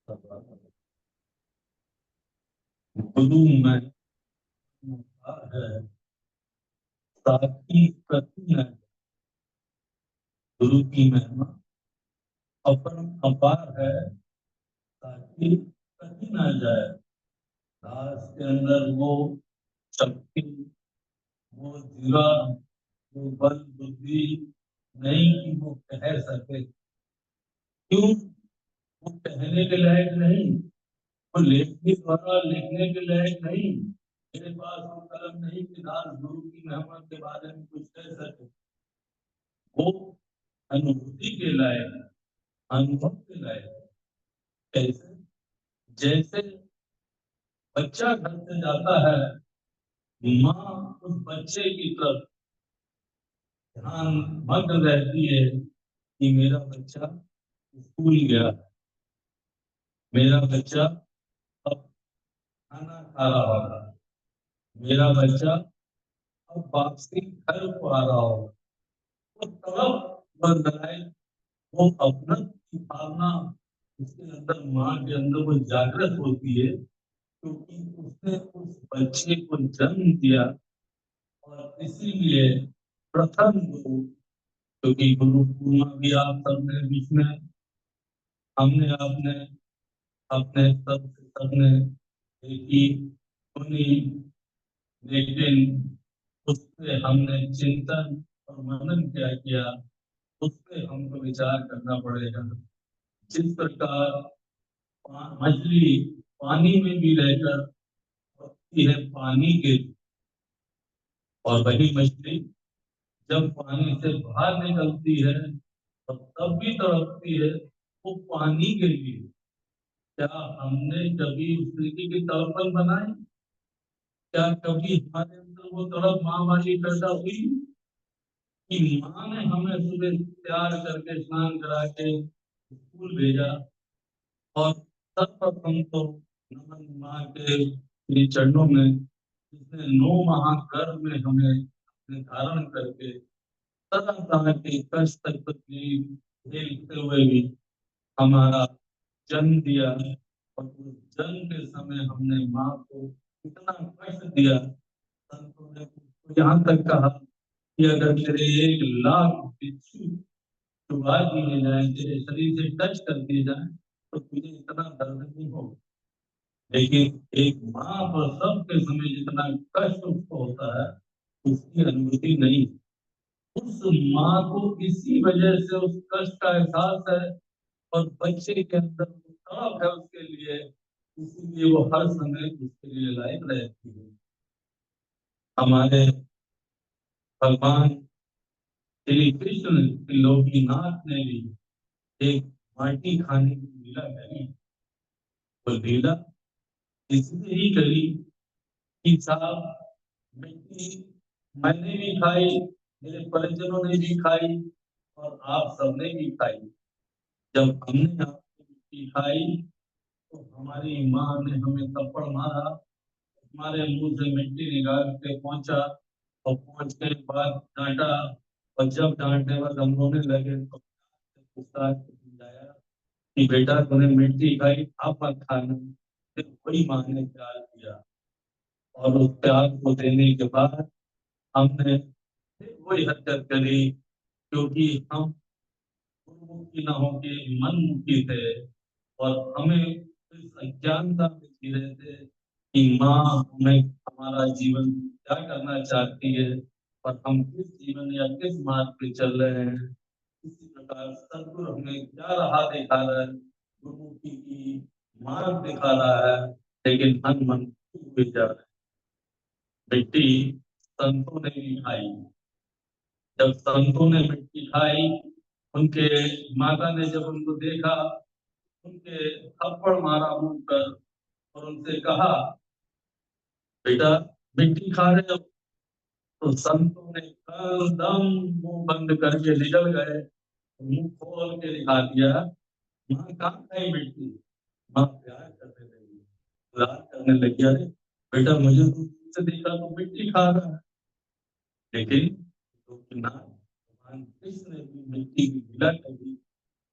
गुरु में है साकी कति न। गुरु की महिमा अपरम अपार है, ताकि कति ना जाए। दास के अंदर वो शक्ति, वो जीवा, वो बल बुद्धि नहीं कि वो कह सके। क्यों? वो कहने के लायक नहीं, वो लेखनी द्वारा लिखने के लायक नहीं। मेरे पास वो कलम नहीं कि दास गुरु की महिमा के बारे में कुछ कह सके। वो अनुभूति के लायक, अनुभव के लायक। कैसे? जैसे बच्चा घर से जाता है, माँ उस बच्चे की तरफ ध्यान मग्न रहती है कि मेरा बच्चा स्कूल गया, मेरा बच्चा अब खाना खा रहा होगा, मेरा बच्चा अब वापसी घर को आ रहा होगा। वो तड़प बदलाए, वो अपना की भावना उसके अंदर, माँ के अंदर वो जागृत होती है, क्योंकि उसने उस बच्चे को जन्म दिया। और इसीलिए प्रथम गुरु, क्योंकि गुरु पूर्णिमा भी आप सबने बीच में, हमने आपने अपने सबने देखी सुनी, लेकिन उससे हमने चिंतन और मनन क्या किया, उस पे हमको विचार करना पड़ेगा। जिस प्रकार मछली पानी में भी रहकर होती है पानी के, और वही मछली जब पानी से बाहर निकलती है तो तब भी तड़पती है वो पानी के लिए। क्या हमने कभी उस तरीके की तड़पन बनाई? क्या कभी हमारे अंदर वो तड़प माँ वाली पैदा हुई कि माँ ने हमें सुबह तैयार करके स्नान करा के स्कूल भेजा, और सर्वप्रथम तो नमन माँ के श्री चरणों में, जिसने 9 माह गर्भ में हमें अपने धारण करके तरह तरह के कष्ट तकलीफ झेलते हुए भी हमारा जन्म दिया। और उस जन्म के समय हमने माँ को इतना कष्ट दिया, संतों ने यहाँ तक कहा कि अगर तेरे 1 लाख बिच्छू चुबा दिए जाए, तेरे शरीर से टच कर दिए जाए, तो तुझे इतना दर्द नहीं होगा। लेकिन एक माँ प्रसव के समय जितना कष्ट उसको होता है, उसकी अनुभूति नहीं। उस माँ को इसी वजह से उस कष्ट का एहसास है, और बच्चे के अंदर तड़प है उसके लिए, इसीलिए वो हर समय उसके लिए लायक रहती है। हमारे भगवान श्री कृष्ण लोकीनाथ ने भी एक माटी खाने की लीला करी। वो लीला इसलिए ही करी कि साहब, मिट्टी मैंने भी खाई, मेरे परिजनों ने भी खाई, और आप सबने भी खाई। जब हमने आपकी मिट्टी खाई तो हमारी माँ ने हमें थप्पड़ मारा, हमारे मुंह से मिट्टी निकाल के पहुंचा, और पहुंचने के बाद डांटा। और जब डांटने पर हम रोने लगे तो गुस्सा समझाया कि बेटा तूने मिट्टी खाई, अब मत खाना। फिर वही माँ ने प्यार दिया, और उस प्यार को देने के बाद हमने फिर वही हरकत करी, क्योंकि हम गुरुमुखी न होके मनमुखी थे, और हमें इस अज्ञानता में जी रहे थे कि माँ हमें, हमारा जीवन क्या करना चाहती है, और हम किस जीवन या किस मार्ग पे चल रहे हैं। इसी प्रकार सदगुरु हमें क्या राह दिखा रहा है, गुरुमुखी की मार्ग दिखा रहा है, लेकिन मन मन हुए जा रहे हैं। मिट्टी संतों ने भी खाई। जब संतों ने मिट्टी खाई, उनके माता ने जब उनको देखा, उनके थप्पड़ मारा मुंह पर, और उनसे कहा बेटा मिट्टी खा रहे हो। तो संतों ने एकदम मुंह बंद करके निकल गए, मुंह खोल के दिखा दिया। माँ कहाँ खाई मिट्टी? माँ प्यार करने लगी, प्यार करने लगी। अरे बेटा मुझे तो दूर से देखा तो मिट्टी खा रहा है, लेकिन भगवान कृष्ण ने भी मिट्टी की लीला करी,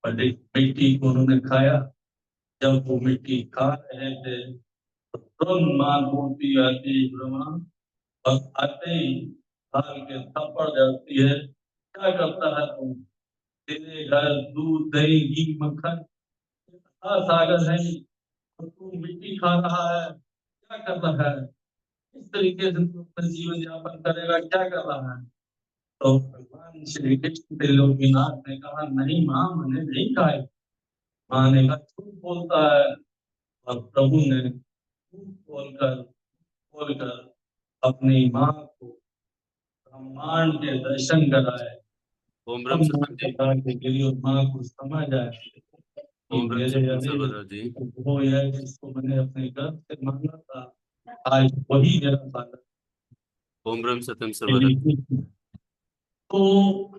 और मिट्टी को उन्होंने खाया। जब वो मिट्टी खा रहे थे तो तुरंत मां बोलती आती ब्रह्मा, और आते ही भाग के थप्पड़ जाती है, क्या करता है तुम? तेरे घर दूध दही घी मक्खन इतना सागर है, तो तू मिट्टी खा रहा है, क्या कर रहा है? इस तरीके से तू अपना जीवन यापन करेगा, क्या कर रहा है? तो भगवान श्री कृष्ण त्रिलोकीनाथ ने कहा, नहीं माँ, मैंने नहीं खाए। माँ ने कहा, झूठ बोलता है। और प्रभु ने झूठ बोलकर अपनी माँ को ब्रह्मांड के दर्शन कराए। ओम तब ब्रह्म माँ सत्यम के जी। कहा कि मेरी और माँ को समझ आए कि ओम ब्रह्म मेरे सत्यम अरे सर्वदा जी। वो है जिसको मैंने अपने गर्भ से मांगा था, आज वही मेरा बालक ओम ब्रह्म सत्यम सर्वदा। है। तो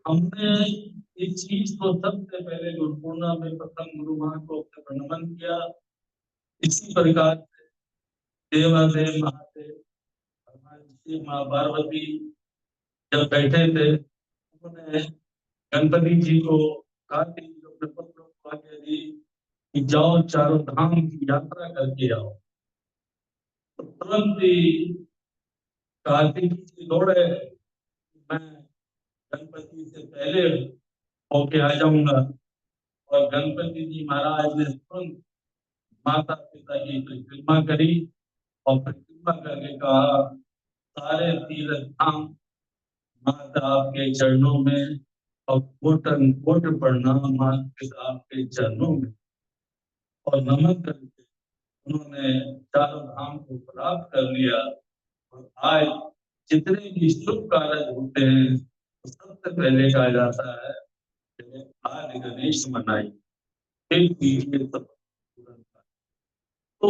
हमने इस चीज को सबसे पहले गुरु पूर्णिमा में प्रथम गुरु माँ को अपने नमन किया। इसी प्रकार देवादेव महादेव भगवान शिव माँ पार्वती जब बैठे थे, उन्होंने गणपति जी को कार्तिक जी को अपने पुत्र को आज्ञा दी कि जाओ चारों धाम की यात्रा करके आओ। तो तुरंत ही कार्तिक जी दौड़े, मैं गणपति से पहले होके आ जाऊंगा। और गणपति जी महाराज ने तुरंत माता पिता की परिक्रमा करी और परिक्रमा करके कहा, सारे तीर्थ धाम माता आपके चरणों में, और कोटन कोट प्रणाम माता पिता आपके चरणों में। और नमन करके उन्होंने चारों धाम को प्राप्त कर लिया। और आज जितने भी शुभ कार्य होते हैं तो सबसे पहले कहा जाता है कि आज गणेश मनाई, फिर कीजिए सब पूरा। तो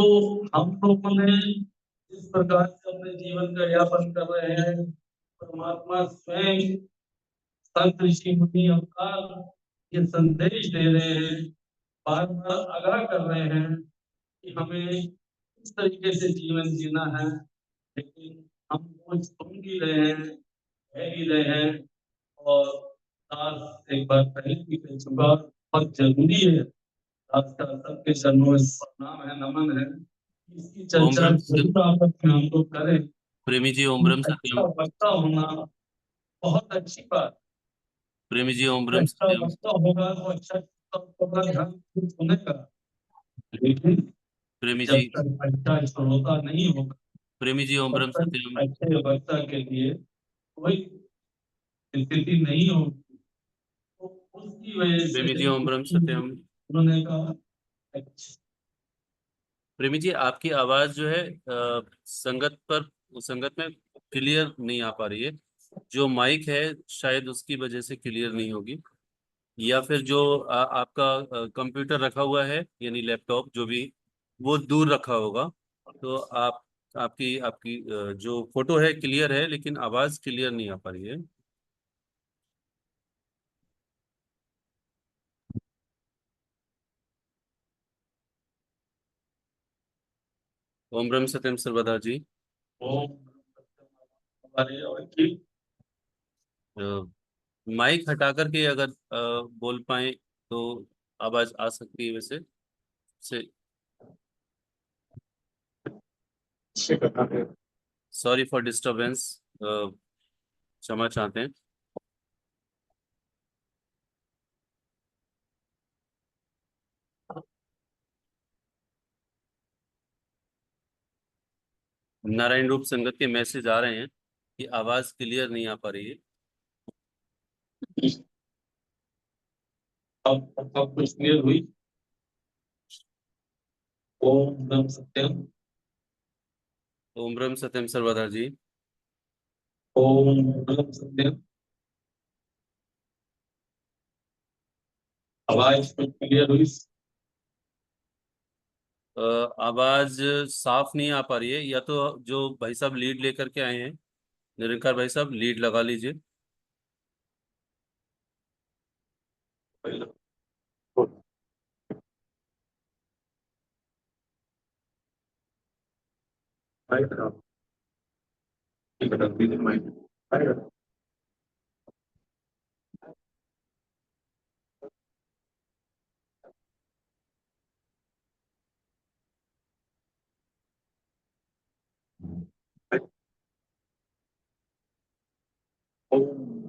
हम लोगों ने जिस प्रकार से अपने जीवन का यापन कर रहे हैं, परमात्मा स्वयं संत ऋषि मुनि अवतार ये संदेश दे रहे हैं, बार बार आगाह कर रहे हैं कि हमें इस तरीके से जीवन जीना है। लेकिन हम वो सुन भी रहे हैं, कह भी रहे हैं। और दास एक बार पहले भी कह चुका, बहुत जरूरी है, दास का सबके चरणों में प्रणाम है, नमन है। इसकी ओम चर्चा ब्रह्म जरूर आपस में हम लोग करें। प्रेमी जी ओम ब्रह्म अच्छा सत्यम। वक्ता होना बहुत अच्छी बात। प्रेमी जी ओम ब्रह्म अच्छा सत्यम। वक्ता होगा तो अच्छा होगा, ध्यान से सुनेगा। लेकिन प्रेमी जी। जब तक अच्छा श्रोता नहीं होगा, प्रेमी जी ओम तब ब्रह्म तक सत्यम। अच्छे वक्ता के लिए कोई स्थिति नहीं होगी। तो उसकी वजह प्रेमी जी से ओम ब्रह्म सत्यम। उन्होंने कहा, अच्छा प्रेमी जी आपकी आवाज जो है संगत में क्लियर नहीं आ पा रही है। जो माइक है शायद उसकी वजह से क्लियर नहीं होगी, या फिर जो आपका कंप्यूटर रखा हुआ है यानी लैपटॉप जो भी, वो दूर रखा होगा। तो आपकी आपकी जो फोटो है क्लियर है लेकिन आवाज क्लियर नहीं आ पा रही है। ओम ब्रह्म सत्यम सर्वदा जी। ओम हमारे और की माइक हटा करके अगर बोल पाए तो आवाज आ सकती है वैसे से। करना है। Sorry for disturbance. क्षमा चाहते हैं। नारायण रूप संगत के मैसेज आ रहे हैं कि आवाज क्लियर नहीं आ पा रही है। अब कुछ क्लियर हुई? ओम नम सत्यम। ओम ब्रह्म सत्यम सर्वदा जी। ओम नम सत्यम। आवाज कुछ क्लियर हुई? आवाज साफ नहीं आ पा रही है, या तो जो भाई साहब लीड लेकर के आए हैं, निरंकार भाई साहब लीड लगा लीजिए।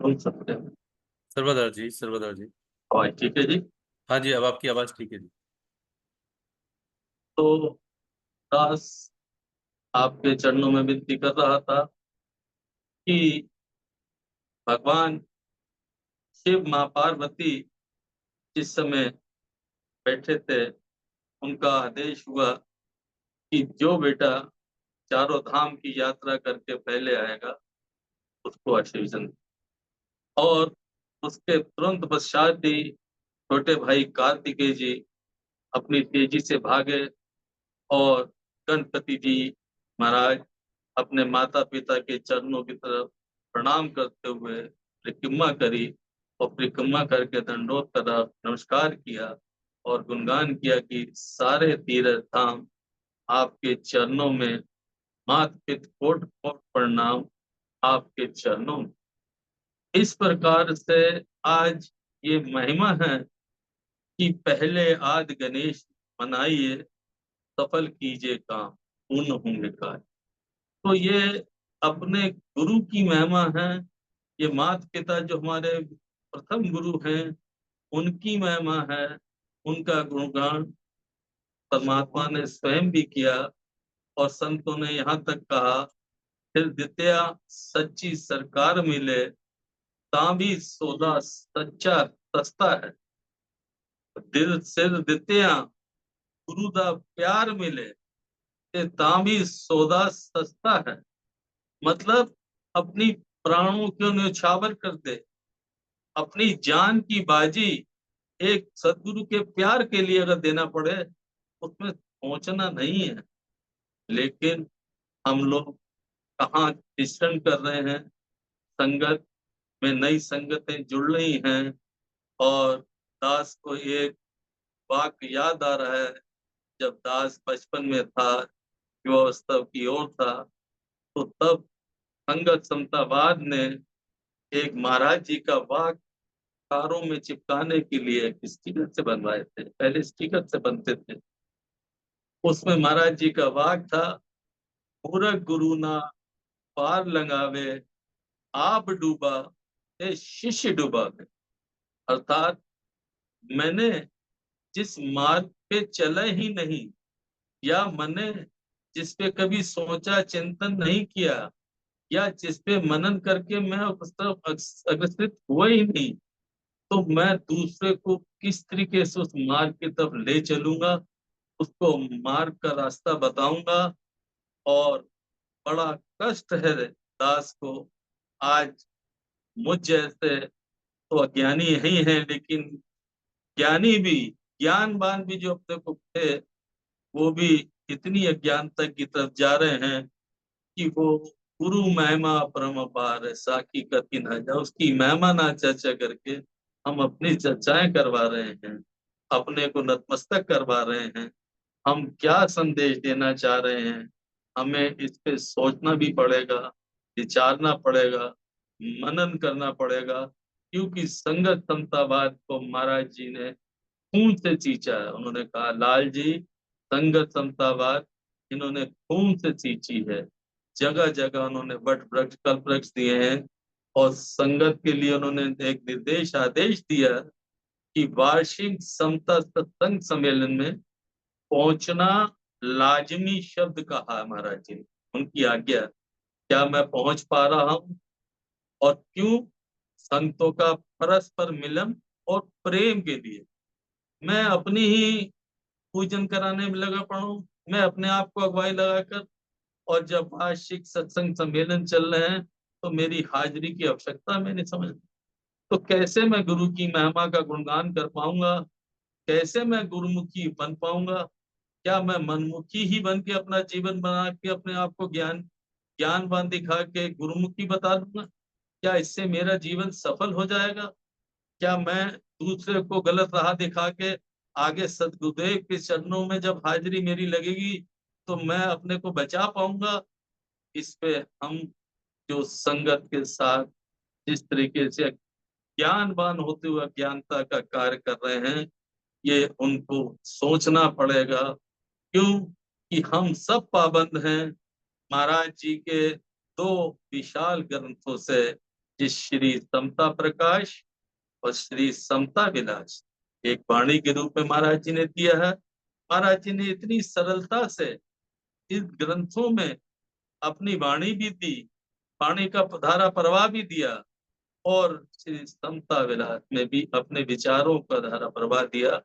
बोल सकते हैं। सर्वदार जी, सर्वदार जी। आवाज ठीक है जी। हाँ जी, अब आपकी आवाज ठीक है जी। तो दास आपके चरणों में विनती कर रहा था कि भगवान शिव मां पार्वती जिस समय बैठे थे, उनका आदेश हुआ कि जो बेटा चारों धाम की यात्रा करके पहले आएगा उसको आशीर्वाद। और उसके तुरंत पश्चात ही छोटे भाई कार्तिकेय जी अपनी तेजी से भागे और गणपति जी महाराज अपने माता पिता के चरणों की तरफ प्रणाम करते हुए परिक्रमा करी, और परिक्रमा करके दंडोत करा, नमस्कार किया और गुणगान किया कि सारे तीर्थ धाम आपके चरणों में, मात पिता कोटि कोटि प्रणाम आपके चरणों में। इस प्रकार से आज ये महिमा है कि पहले आदि गणेश मनाइए, सफल कीजिए काम, पूर्ण होंगे कार्य। तो ये अपने गुरु की महिमा है। ये माता पिता जो हमारे प्रथम गुरु हैं, उनकी महिमा है। उनका गुणगान परमात्मा ने स्वयं भी किया, और संतों ने यहाँ तक कहा, फिर द्वितीय सच्ची सरकार मिले, तांबी सौदा सच्चा सस्ता है। दिल सिर द्वितीय गुरु दा प्यार मिले, ते तांबी सौदा सस्ता है। मतलब अपनी प्राणों को न्यौछावर कर दे, अपनी जान की बाजी एक सदगुरु के प्यार के लिए अगर देना पड़े, उसमें सोचना नहीं है। लेकिन हम लोग कहाँ मिश्रण कर रहे हैं, संगत में नई संगतें जुड़ रही हैं। और दास को एक वाक्य याद आ रहा है, जब दास बचपन में था, युवावस्था की ओर था, तो तब संगत समतावाद ने एक महाराज जी का वाक्य कारों में चिपकाने के लिए स्टिकर से बनवाए थे। पहले स्टिकर से बनते थे। उसमें महाराज जी का वाक्य था, मूरख गुरु ना पार लगावे, आप डूबा ए शिष्य डूबा गए। अर्थात मैंने जिस मार्ग पे चला ही नहीं, या मैंने जिस पे कभी सोचा चिंतन नहीं किया, या जिस पे मनन करके मैं उस तरफ अग्रसित हुआ ही नहीं, तो मैं दूसरे को किस तरीके से उस मार्ग की तरफ ले चलूंगा, उसको मार्ग का रास्ता बताऊंगा। और बड़ा कष्ट है दास को। आज मुझ जैसे तो अज्ञानी ही हैं, लेकिन ज्ञानी भी, ज्ञानवान भी जो अपने को थे, वो भी इतनी अज्ञानता की तरफ जा रहे हैं कि वो गुरु महिमा परम अपार है, साकी कति न जा, उसकी महिमा ना चर्चा करके हम अपनी चर्चाएं करवा रहे हैं, अपने को नतमस्तक करवा रहे हैं। हम क्या संदेश देना चाह रहे हैं, हमें इस पे सोचना भी पड़ेगा, विचारना पड़ेगा, मनन करना पड़ेगा। क्योंकि संगत समतावाद को महाराज जी ने खून से सींचा है। उन्होंने कहा, लाल जी, संगत समतावाद इन्होंने खून से सींची है। जगह जगह उन्होंने वट वृक्ष कल्प वृक्ष दिए हैं, और संगत के लिए उन्होंने एक निर्देश आदेश दिया कि वार्षिक समता सत्संग सम्मेलन में पहुंचना लाजमी शब्द कहा है महाराज जी ने। उनकी आज्ञा, क्या मैं पहुंच पा रहा हूं? और क्यों? संतों का परस्पर मिलन और प्रेम के लिए। मैं अपनी ही पूजन कराने में लगा पड़ा हूं, मैं अपने आप को अगुवाई लगाकर। और जब वार्षिक सत्संग सम्मेलन चल रहे हैं, तो मेरी हाजिरी की आवश्यकता मैं नहीं समझ। तो कैसे मैं गुरु की महिमा का गुणगान कर पाऊंगा? कैसे मैं गुरुमुखी बन पाऊंगा? क्या मैं मनमुखी ही बन के अपना जीवन बना के अपने आप को ज्ञानवान दिखा के गुरुमुखी बता दूंगा? क्या इससे मेरा जीवन सफल हो जाएगा? क्या मैं दूसरे को गलत राह दिखा के आगे सदगुरुदेव के चरणों में जब हाजिरी मेरी लगेगी, तो मैं अपने को बचा पाऊंगा? इस पे हम जो संगत के साथ जिस तरीके से ज्ञानवान होते हुए ज्ञानता का कार्य कर रहे हैं, ये उनको सोचना पड़ेगा। क्यों कि हम सब पाबंद हैं महाराज जी के दो विशाल ग्रंथों से, जिस श्री समता प्रकाश और श्री समता विलास, एक वाणी के रूप में महाराज जी ने दिया है। महाराज जी ने इतनी सरलता से इस ग्रंथों में अपनी वाणी भी दी, वाणी का धारा प्रवाह भी दिया, और श्री समता विलास में भी अपने विचारों का धारा प्रवाह दिया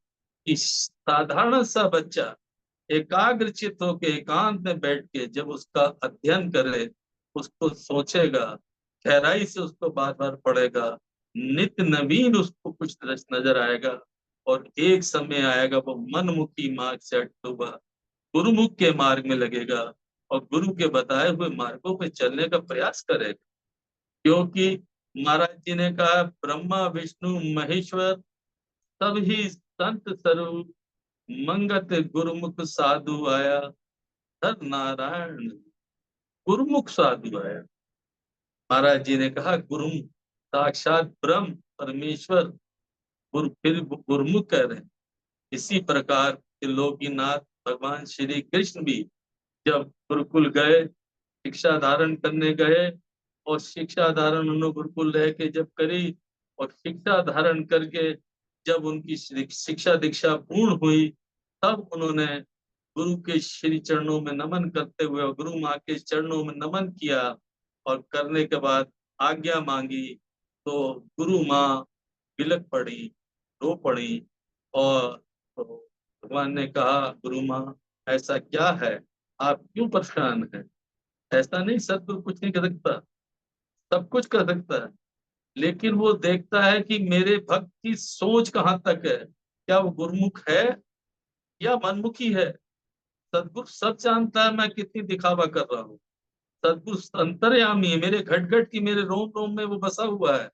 कि साधारण सा बच्चा एकाग्र चित्त होकर एकांत में बैठ के जब उसका अध्ययन करे, उसको सोचेगा, गहराई से उसको बार बार पढ़ेगा, नित्य नवीन उसको कुछ नजर आएगा, और एक समय आएगा वो मनमुखी मार्ग से हट हुआ गुरुमुख के मार्ग में लगेगा, और गुरु के बताए हुए मार्गों पे चलने का प्रयास करेगा। क्योंकि महाराज जी ने कहा, ब्रह्मा विष्णु महेश्वर सब ही संत स्वरूप, मंगत गुरुमुख साधु आया, हर नारायण गुरुमुख साधु आया। महाराज जी ने कहा, गुरु साक्षात ब्रह्म परमेश्वर, फिर गुरुमुख कह रहे हैं। इसी प्रकार त्रिलोकीनाथ भगवान श्री कृष्ण भी जब गुरुकुल गए, शिक्षा धारण करने गए, और शिक्षा धारण उन्होंने गुरुकुल रह के जब करी, और शिक्षा धारण करके जब उनकी शिक्षा दीक्षा पूर्ण हुई, तब उन्होंने गुरु के श्री चरणों में नमन करते हुए और गुरु माँ के चरणों में नमन किया, और करने के बाद आज्ञा मांगी, तो गुरु माँ बिलक पड़ी, रो पड़ी, और तो भगवान ने कहा, गुरु माँ ऐसा क्या है, आप क्यों परेशान हैं? ऐसा नहीं, सदगुरु कुछ नहीं कर सकता, सब कुछ कर सकता है, लेकिन वो देखता है कि मेरे भक्त की सोच कहाँ तक है, क्या वो गुरुमुख है या मनमुखी है। सदगुरु सब जानता है मैं कितनी दिखावा कर रहा हूँ। सदगुरु अंतर्यामी है, मेरे घट घट की, मेरे रोम रोम में वो बसा हुआ है।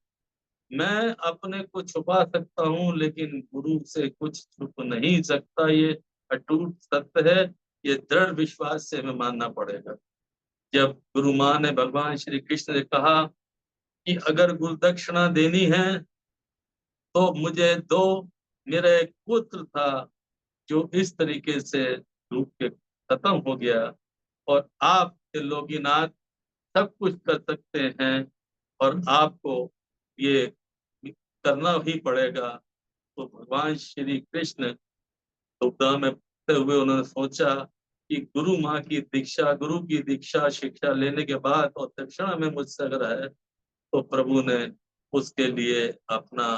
मैं अपने को छुपा सकता हूँ, लेकिन गुरु से कुछ छुप नहीं सकता, ये अटूट सत्य है। ये दृढ़ विश्वास से हमें मानना पड़ेगा। जब गुरु माँ ने भगवान श्री कृष्ण ने कहा कि अगर गुरु दक्षिणा देनी है तो मुझे दो, मेरा एक पुत्र था जो इस तरीके से डूब के खत्म हो गया, और आप त्रिलोकीनाथ सब कुछ कर सकते हैं, और आपको ये करना ही पड़ेगा। तो भगवान श्री कृष्ण दुविधा में पड़ते हुए उन्होंने सोचा कि गुरु माँ की दीक्षा, गुरु की दीक्षा शिक्षा लेने के बाद और दक्षिणा में मुझसे अगर है, तो प्रभु ने उसके लिए अपना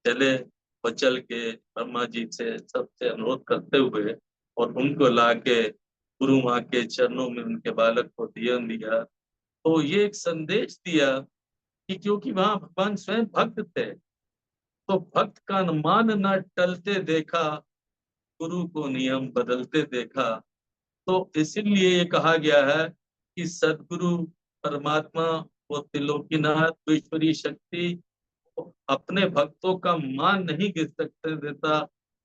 चले और चल के ब्रह्मा जी से सबसे अनुरोध करते हुए और उनको लाके गुरु माँ के चरणों में उनके बालक को दियन दिया। तो ये एक संदेश दिया कि क्योंकि वहां भगवान स्वयं भक्त थे, तो भक्त का अनुमान न टलते देखा, गुरु को नियम बदलते देखा। तो इसीलिए ये कहा गया है कि सदगुरु परमात्मा, वो त्रिलोकीनाथ, वो ईश्वरीय शक्ति अपने भक्तों का मान नहीं गिर सकते देता,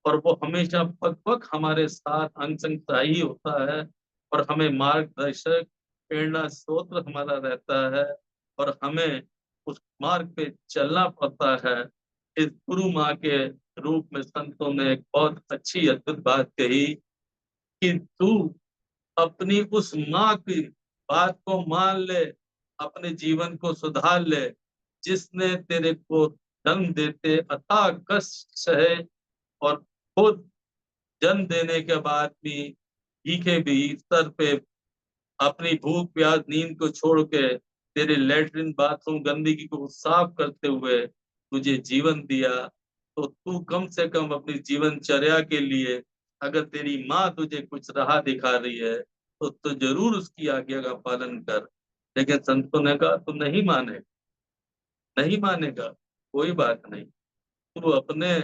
और वो हमेशा पग पग हमारे साथ अंग संग सहायी होता है, और हमें मार्गदर्शक प्रेरणा स्रोत हमारा रहता है, और हमें उस मार्ग पे चलना पड़ता है। इस गुरु माँ के रूप में संतों ने एक बहुत अच्छी अद्भुत बात कही कि तू अपनी उस माँ की बात को मान ले, अपने जीवन को सुधार ले, जिसने तेरे को जन्म देते अथाह कष्ट सहे, और खुद जन्म देने के बाद भी भीखे भी सर पे अपनी भूख प्यास नींद को छोड़ के तेरे लेटरिन बाथरूम गंदगी को साफ करते हुए तुझे जीवन दिया। तो तू कम से कम अपनी जीवनचर्या के लिए, अगर तेरी माँ तुझे कुछ राह दिखा रही है, तो जरूर उसकी आज्ञा का पालन कर। लेकिन संतों ने कहा तू नहीं माने, नहीं मानेगा, कोई बात नहीं, तू अपने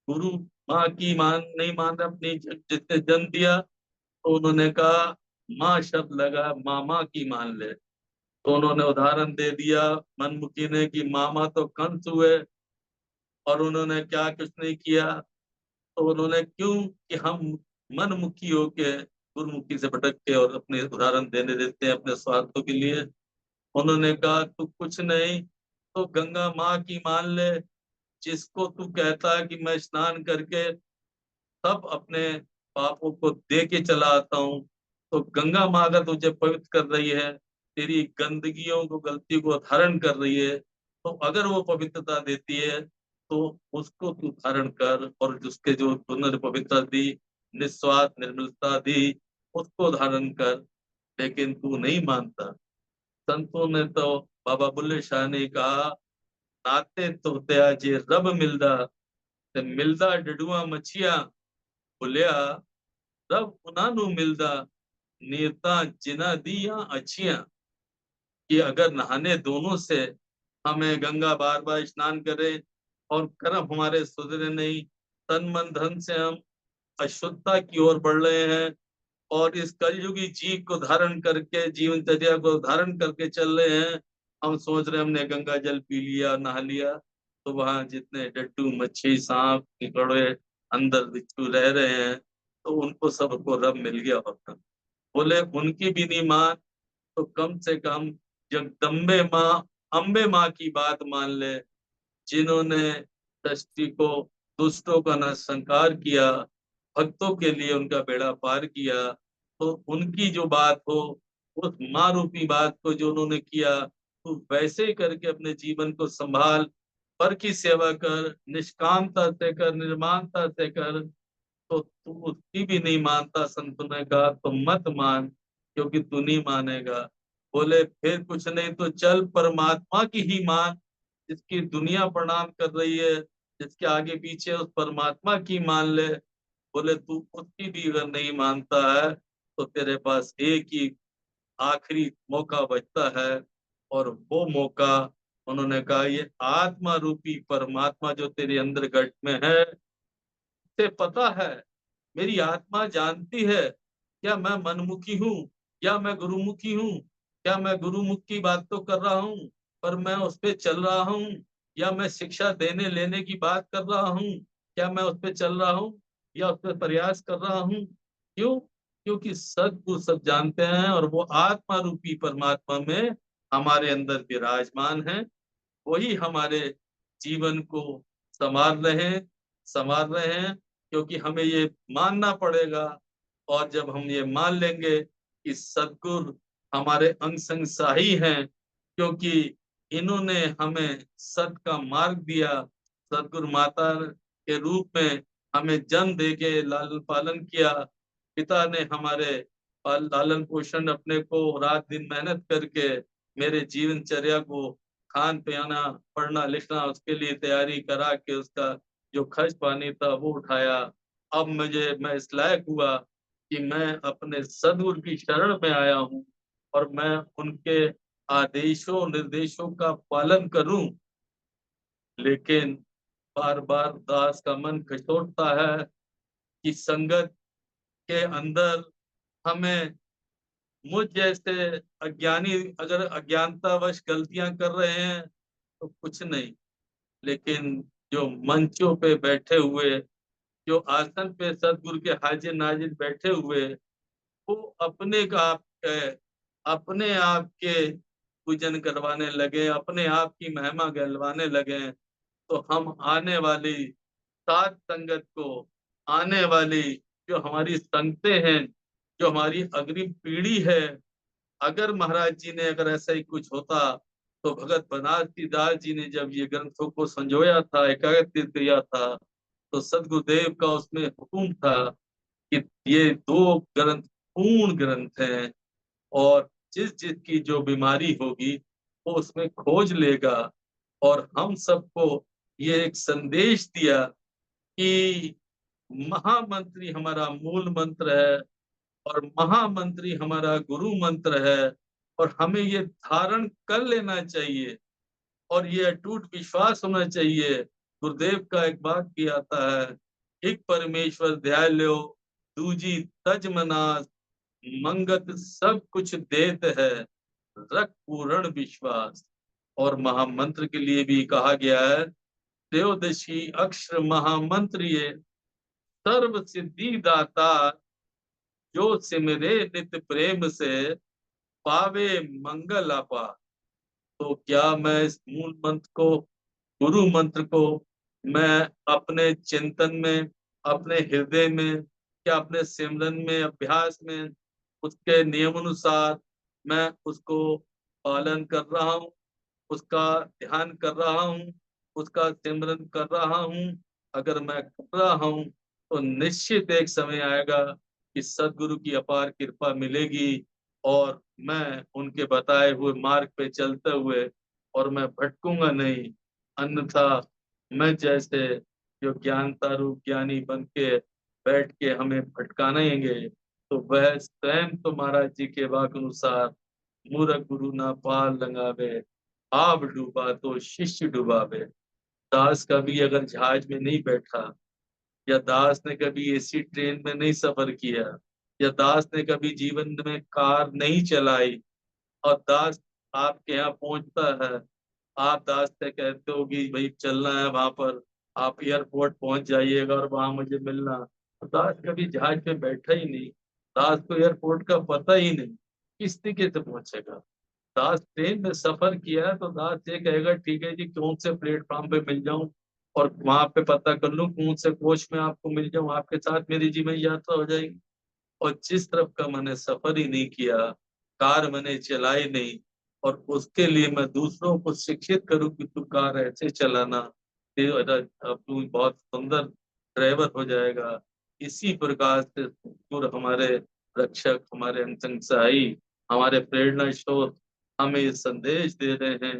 गुरु माँ की मान नहीं मान रहा, अपनी जिसने जन्म दिया, तो उन्होंने कहा माँ शब्द लगा, मामा की मान ले। तो उन्होंने उदाहरण दे दिया मनमुखी ने कि मामा तो कंस हुए, और उन्होंने क्या कुछ नहीं किया। तो उन्होंने क्यों कि हम मनमुखी होके गुरुमुखी से भटक के और अपने उदाहरण देने देते हैं अपने स्वार्थों के लिए। उन्होंने कहा तू कुछ नहीं तो गंगा माँ की मान ले, जिसको तू कहता है कि मैं स्नान करके सब अपने पापों को दे के चला आता हूँ, तो गंगा माँ अगर तुझे पवित्र कर रही है, तेरी गंदगियों को गलती को धारण कर रही है, तो अगर वो पवित्रता देती है तो उसको तू धारण कर, और उसके जो तूने पवित्रता दी, निस्वार्थ निर्मलता दी, उसको धारण कर। लेकिन तू नहीं मानता। संतों ने तो, बाबा बुल्ले शाह ने कहा, नाते तो त्या जे रब मिलदा, ते मिलदा डडुआ मछिया, भुलिया रब उन्हां नू मिलदा, नीरता जिना दिया अच्छियां। कि अगर नहाने दोनों से, हमें गंगा बार बार स्नान करें और कर्म हमारे सुधरे नहीं, तन मन धन से हम अशुद्धता की ओर बढ़ रहे हैं, और इस कलयुगी जीव को धारण करके, जीवनचर्या को धारण करके चल रहे हैं। हम सोच रहे हैं हमने गंगा जल पी लिया, नहा लिया, तो वहां जितने डट्टू मच्छी सांप कीकड़े अंदर बिच्छू रह रहे हैं, तो उनको सबको रब मिल गया होता। बोले उनकी भी नहीं मान, तो कम से कम जगदम्बे माँ, अम्बे माँ की बात मान ले, जिन्होंने सृष्टि को, दुष्टों का नरसंहार किया, भक्तों के लिए उनका बेड़ा पार किया। तो उनकी जो बात हो, उस माँ रूपी बात को जो उन्होंने किया, तो वैसे ही करके अपने जीवन को संभाल, पर की सेवा कर, निष्कामता से कर, निर्माणता से कर। तो तू उसकी भी नहीं मानता, संत ने कहा तो मत मान, क्योंकि तू नहीं मानेगा। बोले फिर कुछ नहीं तो चल परमात्मा की ही मान, जिसकी दुनिया प्रणाम कर रही है, जिसके आगे पीछे उस परमात्मा की मान ले। बोले तू उसकी भी अगर नहीं मानता है, तो तेरे पास एक ही आखिरी मौका बचता है, और वो मौका, उन्होंने कहा, ये आत्मा रूपी परमात्मा जो तेरे अंदर घट में है, से पता है, मेरी आत्मा जानती है, क्या मैं मनमुखी हूँ या मैं गुरुमुखी हूँ। क्या मैं गुरुमुख की बात तो कर रहा हूँ, पर मैं उस पे चल रहा हूँ, या मैं शिक्षा देने लेने की बात कर रहा हूँ, क्या मैं उस पे चल रहा हूँ, या उस पे प्रयास कर रहा हूँ। क्यों? क्योंकि सदगुरु सब जानते हैं, और वो आत्मा रूपी परमात्मा में हमारे अंदर विराजमान है। वही हमारे जीवन को संवार रहे हैं, क्योंकि हमें ये मानना पड़ेगा। और जब हम ये मान लेंगे कि सदगुरु हमारे अंग संग साही हैं, क्योंकि इन्होंने हमें सत का मार्ग दिया, सदगुरु माता के रूप में हमें जन्म दे के लालन पालन किया। पिता ने हमारे लालन पोषण, अपने को रात दिन मेहनत करके मेरे जीवनचर्या को, खान पीना, पढ़ना लिखना, उसके लिए तैयारी करा के उसका जो खर्च पानी था वो उठाया। अब मैं इस लायक हुआ कि मैं अपने सदगुरु की शरण में आया हूँ, और मैं उनके आदेशों निर्देशों का पालन करूं। लेकिन बार बार दास का मन खिचोटता है कि संगत के अंदर हमें, मुझ जैसे अज्ञानी अगर अज्ञानतावश गलतियां कर रहे हैं तो कुछ नहीं, लेकिन जो मंचों पे बैठे हुए, जो आसन पे सदगुरु के हाजिर नाजिर बैठे हुए, वो अपने आप के पूजन करवाने लगे, अपने आप की महिमा गहलवाने लगे। तो हम आने वाली सात संगत को, आने वाली जो हमारी संगतें हैं, जो हमारी अग्रिम पीढ़ी है, अगर महाराज जी ने अगर ऐसा ही कुछ होता, तो भगत बनारसी दास जी ने जब ये ग्रंथों को संजोया था, एकाग्रत किया था, तो सदगुरुदेव का उसमें हुक्म था कि ये दो ग्रंथ पूर्ण ग्रंथ हैं, और जिस जिसकी जो बीमारी होगी वो उसमें खोज लेगा। और हम सबको ये एक संदेश दिया कि महामंत्री हमारा मूल मंत्र है, और महामंत्री हमारा गुरु मंत्र है, और हमें ये धारण कर लेना चाहिए, और ये अटूट विश्वास होना चाहिए। गुरुदेव का एक वाक्य आता है, एक परमेश्वर ध्याय लो, दूजी तज मनास, मंगत सब कुछ देत है, रख पूर्ण विश्वास। और महामंत्र के लिए भी कहा गया है, त्रयोदशी अक्षर महामंत्र ये, सर्व सिद्धि दाता, जो सिमरे नित प्रेम से, पावे मंगल अपा। तो क्या मैं इस मूल मंत्र को, गुरु मंत्र को, मैं अपने चिंतन में, अपने हृदय में, क्या अपने सिमरन में, अभ्यास में, उसके नियम अनुसार मैं उसको पालन कर रहा हूँ? उसका ध्यान कर रहा हूँ, उसका सिमरन कर रहा हूँ, अगर मैं कर रहा हूँ तो निश्चित एक समय आएगा कि सदगुरु की अपार कृपा मिलेगी और मैं उनके बताए हुए मार्ग पे चलते हुए और मैं भटकूंगा नहीं। अन्यथा मैं जैसे जो ज्ञानता रूप ज्ञानी बन के बैठ के हमें भटकाएंगे तो वह स्वयं तो महाराज जी के वाक अनुसार मूरख गुरु ना पार लगावे, आप डूबा तो शिष्य डुबावे। दास कभी अगर जहाज में नहीं बैठा, या दास ने कभी एसी ट्रेन में नहीं सफर किया, या दास ने कभी जीवन में कार नहीं चलाई, और दास आपके यहाँ पहुंचता है, आप दास से कहते हो कि भाई चलना है वहां पर, आप एयरपोर्ट पहुंच जाइएगा और वहां मुझे मिलना, तो दास कभी जहाज पे बैठा ही नहीं, दास को एयरपोर्ट का पता ही नहीं, किस तरीके से पहुंचेगा। दास ट्रेन में सफर किया है तो दास ये कहेगा ठीक है जी कौन से प्लेटफॉर्म पे मिल जाऊं और वहां पे पता कर लूं कौन से कोच में आपको मिल जाऊं, आपके साथ मेरी जीवन यात्रा हो जाएगी। और जिस तरफ का मैंने सफर ही नहीं किया, कार मैंने चलाई नहीं, और उसके लिए मैं दूसरों को शिक्षित करूं कि तू कार ऐसे चलाना, अब तू बहुत सुंदर ड्राइवर हो जाएगा। इसी प्रकार से सतगुरु हमारे रक्षक, हमारे अंतंग सहाई, हमारे प्रेरणा स्रोत हमें ये संदेश दे रहे हैं,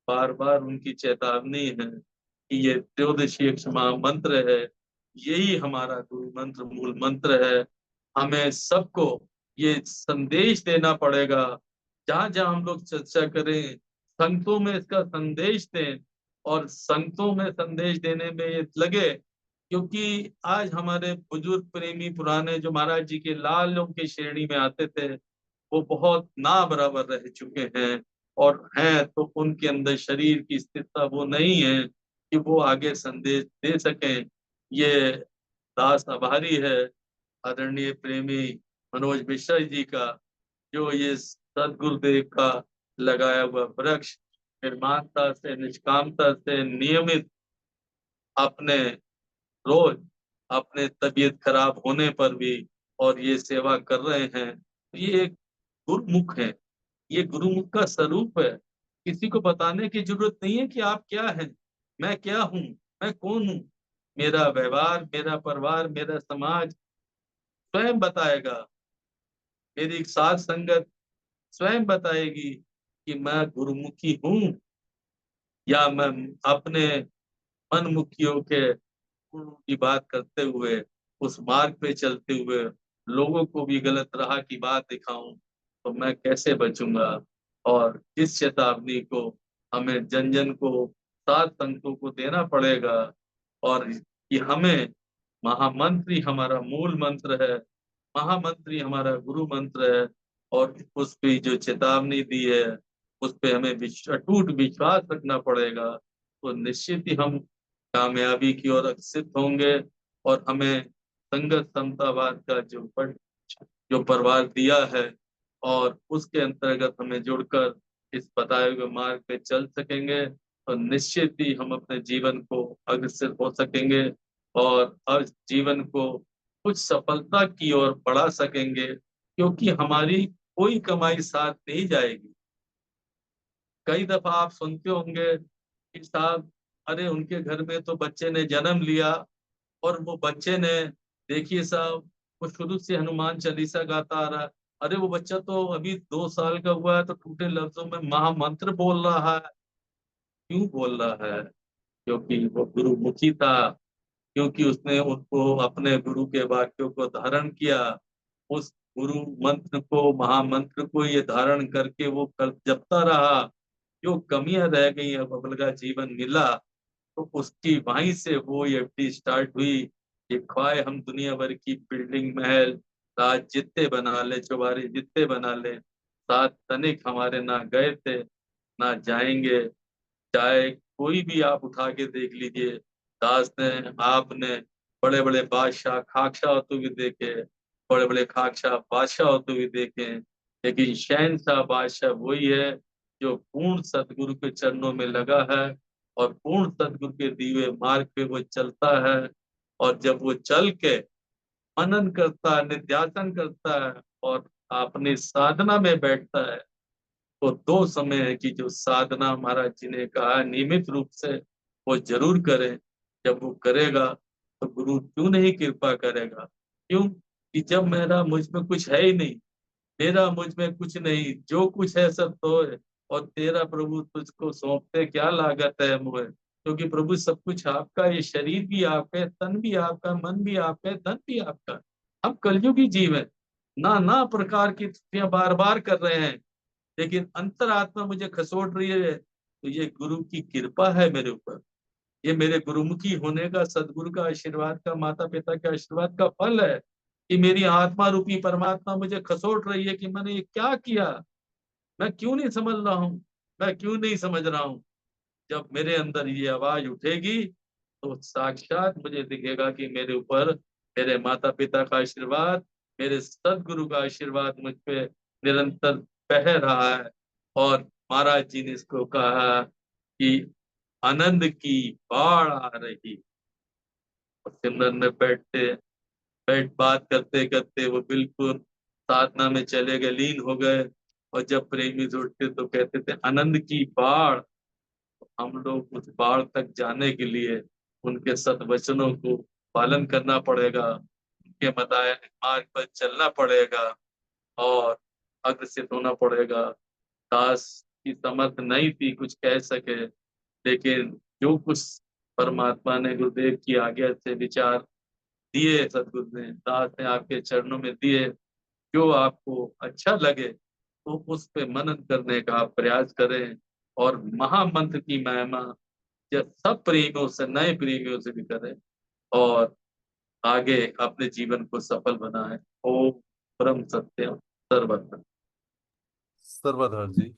बार बार उनकी चेतावनी है कि ये त्रयोदशी क्षमा मंत्र है, यही हमारा गुरु मंत्र मूल मंत्र है। हमें सबको ये संदेश देना पड़ेगा, जहां जहां हम लोग चर्चा करें संगतों में इसका संदेश दें, और संगतों में संदेश देने में ये लगे, क्योंकि आज हमारे बुजुर्ग प्रेमी पुराने जो महाराज जी के लालों की श्रेणी में आते थे, वो बहुत ना बराबर रह चुके हैं, और हैं तो उनके अंदर शरीर की स्थिरता वो नहीं है कि वो आगे संदेश दे सकें। ये दास आभारी है आदरणीय प्रेमी मनोज मिश्रा जी का, जो ये सदगुरुदेव का लगाया हुआ वृक्ष निर्माणता से निष्कामता से नियमित अपने रोज अपने तबीयत खराब होने पर भी और ये सेवा कर रहे हैं, तो ये एक गुरुमुख है, ये गुरुमुख का स्वरूप है। किसी को बताने की जरूरत नहीं है कि आप क्या हैं, मैं क्या हूँ, मैं कौन हूँ। मेरा व्यवहार, मेरा परिवार, मेरा समाज स्वयं बताएगा, मेरी साथ संगत स्वयं बताएगी कि मैं गुरुमुखी हूँ या मैं अपने मनमुखियों के गुरु की बात करते हुए उस मार्ग पे चलते हुए लोगों को भी गलत राह की बात दिखाऊं, तो मैं कैसे बचूंगा। और इस चेतावनी को हमें जन जन को, सात संतों को देना पड़ेगा, और कि हमें महामंत्र ही हमारा मूल मंत्र है, महामंत्री हमारा गुरु मंत्र है, और उस पे जो चेतावनी दी है उस पे हमें अटूट विश्वास रखना पड़ेगा, तो निश्चित ही हम कामयाबी की ओर अग्रसर होंगे। और हमें संगत समतावाद का जो प्रवाद दिया है, और उसके अंतर्गत हमें जुड़कर इस बताए हुए मार्ग पे चल सकेंगे, और निश्चित ही हम अपने जीवन को अग्रसर हो सकेंगे, और हर जीवन को कुछ सफलता की ओर बढ़ा सकेंगे, क्योंकि हमारी कोई कमाई साथ नहीं जाएगी। कई दफा आप सुनते होंगे कि साहब, अरे उनके घर में तो बच्चे ने जन्म लिया, और वो बच्चे ने, देखिए साहब, वो शुरू से हनुमान चालीसा गाता आ रहा है, अरे वो बच्चा तो अभी 2 साल का हुआ है तो टूटे लफ्जों में महामंत्र बोल रहा है। क्यों बोल रहा है? क्योंकि वो गुरुमुखी था, क्योंकि उसने उनको अपने गुरु के वाक्यों को धारण किया, उस गुरु मंत्र को, महामंत्र को ये धारण करके वो कर जपता रहा। जो कमियां रह गई, अब अगला जीवन मिला, तो उसकी वहीं से वो एफडी स्टार्ट हुई। ये ख्वाह हम दुनिया भर की बिल्डिंग, महल, राज जितने बना ले, चौबारे जितने बना ले, सात तनिक हमारे ना गए थे ना जाएंगे। चाहे कोई भी आप उठा के देख लीजिए, दास ने, आपने बड़े बड़े बादशाह खाकशाह होते हुए देखे, बड़े बड़े खाकशाह बादशाह होते हुए देखे, लेकिन शहनशाह बादशाह वही है जो पूर्ण सदगुरु के चरणों में लगा है, और पूर्ण सदगुरु के दिए मार्ग पे वो चलता है। और जब वो चल के मनन करता है, निध्यासन करता है, और अपनी साधना में बैठता है, तो 2 समय है कि जो साधना महाराज जी ने कहा नियमित रूप से वो जरूर करें। जब वो करेगा तो गुरु क्यों नहीं कृपा करेगा? क्यों कि जब मेरा मुझ में कुछ है ही नहीं, मेरा मुझ में कुछ नहीं, जो कुछ है सब तो है। और तेरा प्रभु तुझको सौंपते क्या लागत है मुझे, क्योंकि प्रभु सब कुछ आपका, ये शरीर भी आपका है, तन भी आपका, मन भी आपका है, धन भी आपका। हम कलयुगी जीव है, नाना प्रकार की त्रुटियां बार बार कर रहे हैं, लेकिन अंतरात्मा मुझे खसोट रही है। तो ये गुरु की कृपा है मेरे ऊपर, ये मेरे गुरुमुखी होने का, सदगुरु का आशीर्वाद का, माता पिता के आशीर्वाद का फल है कि मेरी आत्मा रूपी परमात्मा मुझे खसोट रही है कि मैंने ये क्या किया, मैं क्यों नहीं समझ रहा हूँ, मैं क्यों नहीं समझ रहा हूँ। जब मेरे अंदर ये आवाज उठेगी तो साक्षात मुझे दिखेगा कि मेरे ऊपर मेरे माता पिता का आशीर्वाद, मेरे सदगुरु का आशीर्वाद मुझ पे निरंतर बह रहा है। और महाराज जी ने इसको कहा कि आनंद की बाढ़ आ रही। और सिमरन में बैठ बात करते करते वो बिल्कुल साधना में चले गए, लीन हो गए। और जब प्रेमी जुड़ते तो कहते थे आनंद की बाढ़। हम लोग उस बाढ़ तक जाने के लिए उनके सद्वचनों को पालन करना पड़ेगा, उनके बताए मार्ग पर चलना पड़ेगा और अग्रसित होना पड़ेगा। दास की समर्थ नहीं थी कुछ कह सके, लेकिन जो कुछ परमात्मा ने गुरुदेव की आज्ञा से विचार दिए, सदगुरु ने, दास ने आपके चरणों में दिए, जो आपको अच्छा लगे तो उस पे मनन करने का आप प्रयास करें। और महामंत्र की महिमा या सब प्रेमियों से, नए प्रेमियों से भी करें और आगे अपने जीवन को सफल बनाएं। ओम परम सत्यम सर्वत्र। सर्वधर जी।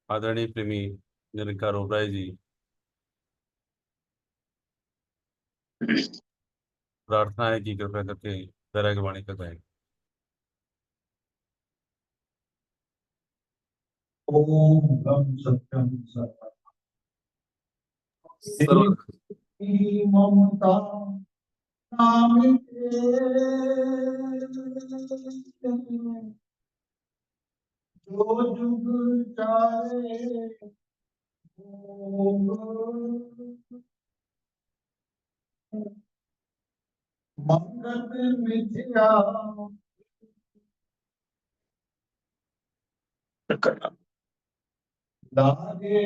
आदरणीय प्रेमी निरंकार ओबराय जी, प्रार्थना है कि कृपया करके वैराग्य वाणी बताएं। ओम परम सत्यम सर्व ममता नामिके जो जुग चाहे मंगल मिथ्या लागे